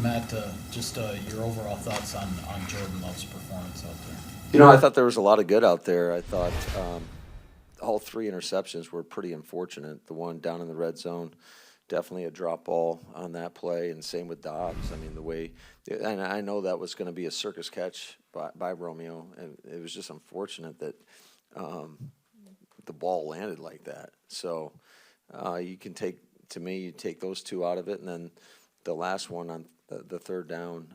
Matt, just your overall thoughts on Jordan Love's performance out there. I thought there was a lot of good out there. I thought all three interceptions were pretty unfortunate. The one down in the red zone, definitely a drop ball on that play, and same with Dobbs. I mean, the way, and I know that was going to be a circus catch by Romeo, and it was just unfortunate that the ball landed like that. So you take those two out of it, and then the last one on the third down,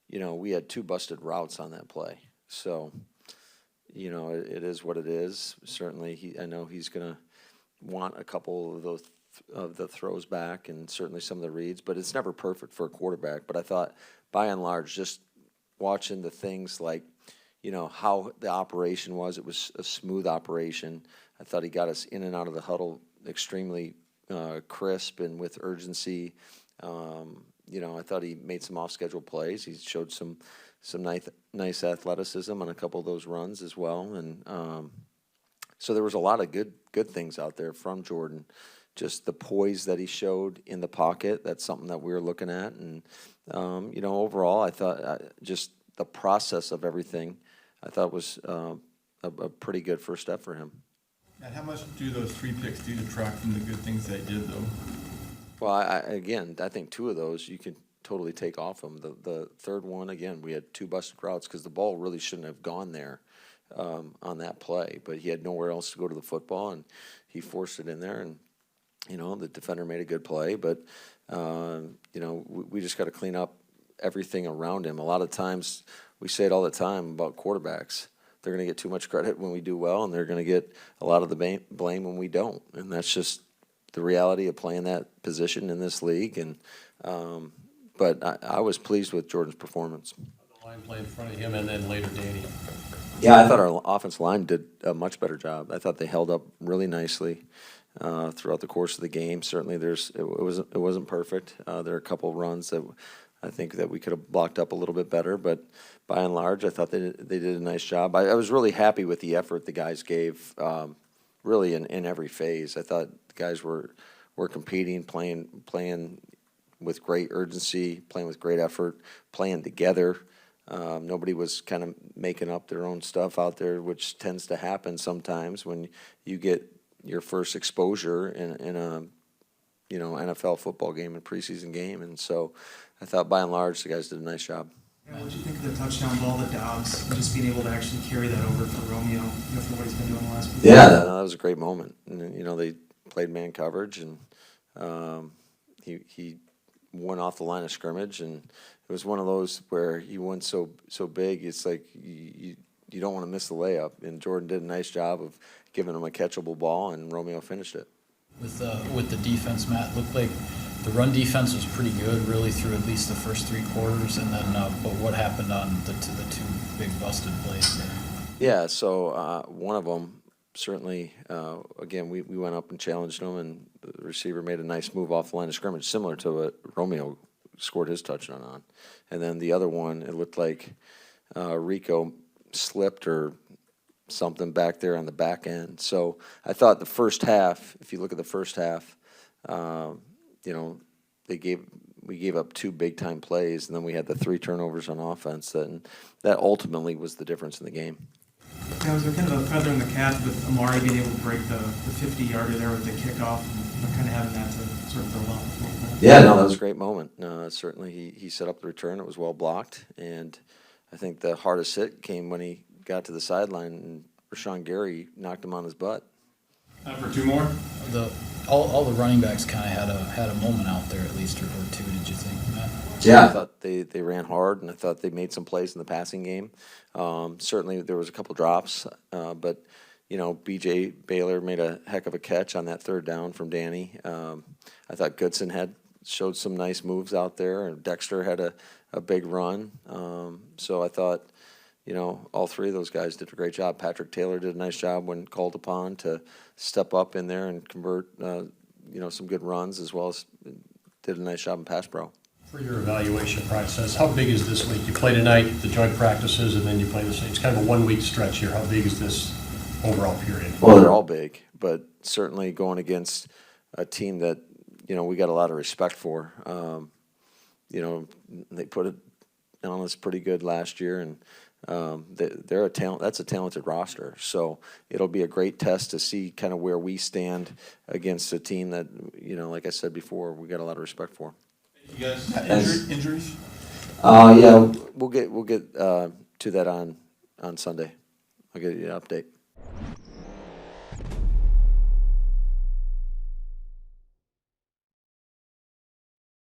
we had two busted routes on that play. So, it is what it is. Certainly, I know he's going to want a couple of those of the throws back, and certainly some of the reads, but it's never perfect for a quarterback. But I thought, by and large, just watching the things like, how the operation was, it was a smooth operation. I thought he got us in and out of the huddle extremely crisp and with urgency. I thought he made some off-schedule plays. He showed some nice athleticism on a couple of those runs as well, and so there was a lot of good things out there from Jordan. Just the poise that he showed in the pocket, that's something that we were looking at, and overall, I thought just the process of everything, I thought was a pretty good first step for him. And how much do those 3 picks do to detract from the good things they did, though? Well, I think two of those you can totally take off him. The third one, again, we had two busted routes because the ball really shouldn't have gone there on that play. But he had nowhere else to go to the football, and he forced it in there. And, the defender made a good play. But, we just got to clean up everything around him. A lot of times, we say it all the time about quarterbacks. They're going to get too much credit when we do well, and they're going to get a lot of the blame when we don't. And that's just the reality of playing that position in this league. And but I was pleased with Jordan's performance. The line play in front of him, and then later Danny. Yeah, I thought our offensive line did a much better job. I thought they held up really nicely throughout the course of the game. Certainly, it wasn't perfect. There are a couple of runs that I think that we could have blocked up a little bit better, but by and large, I thought they did a nice job. I was really happy with the effort the guys gave, really in every phase. I thought the guys were competing, playing with great urgency, playing with great effort, playing together. Nobody was kind of making up their own stuff out there, which tends to happen sometimes when you get your first exposure in a NFL football game, a preseason game. And so I thought by and large the guys did a nice job. Yeah, what did you think of the touchdown ball to Doubs and just being able to actually carry that over for Romeo, for what he's been doing the last few Yeah, that was a great moment. And they played man coverage, and he went off the line of scrimmage, and it was one of those where he went so big, it's like you don't want to miss the layup. And Jordan did a nice job of giving him a catchable ball, and Romeo finished it. With the defense, Matt, looked like the run defense was pretty good, really through at least the first three quarters, and then but what happened on the two big busted plays there? Yeah, so one of them certainly, again, we went up and challenged him, and the receiver made a nice move off the line of scrimmage, similar to what Romeo scored his touchdown on. And then the other one, it looked like Rico slipped or something back there on the back end. So I thought the first half, if you look at the first half, we gave up two big time plays, and then we had the 3 turnovers on offense, and that ultimately was the difference in the game. Yeah, was there kind of a feather in the cap with Amari being able to break the 50-yarder there with the kickoff, and kind of having that to sort of fill out a little bit? Yeah, no, that was a great moment. Certainly he set up the return. It was well blocked, and I think the hardest hit came when he got to the sideline and Rashawn Gary knocked him on his butt. Time for 2 more? All the running backs kind of had a moment out there, at least, or two, did you think, Matt? Yeah, I thought they ran hard, and I thought they made some plays in the passing game. Certainly there was a couple drops, but B.J. Baylor made a heck of a catch on that third down from Danny. I thought Goodson showed some nice moves out there, and Dexter had a big run. So I thought, all 3 of those guys did a great job. Patrick Taylor did a nice job when called upon to step up in there and convert, some good runs, as well as did a nice job in pass pro. For your evaluation process, how big is this week? You play tonight, the joint practices, and then you play the same. It's kind of a 1-week stretch here. How big is this overall period? Well, they're all big, but certainly going against a team that, we got a lot of respect for. you know, they put it on us pretty good last year, and they're a talent. That's a talented roster. So it'll be a great test to see kind of where we stand against a team that, you know, like I said before, we got a lot of respect for. You guys, injuries? Yeah, we'll get to that on Sunday. I'll get you an update.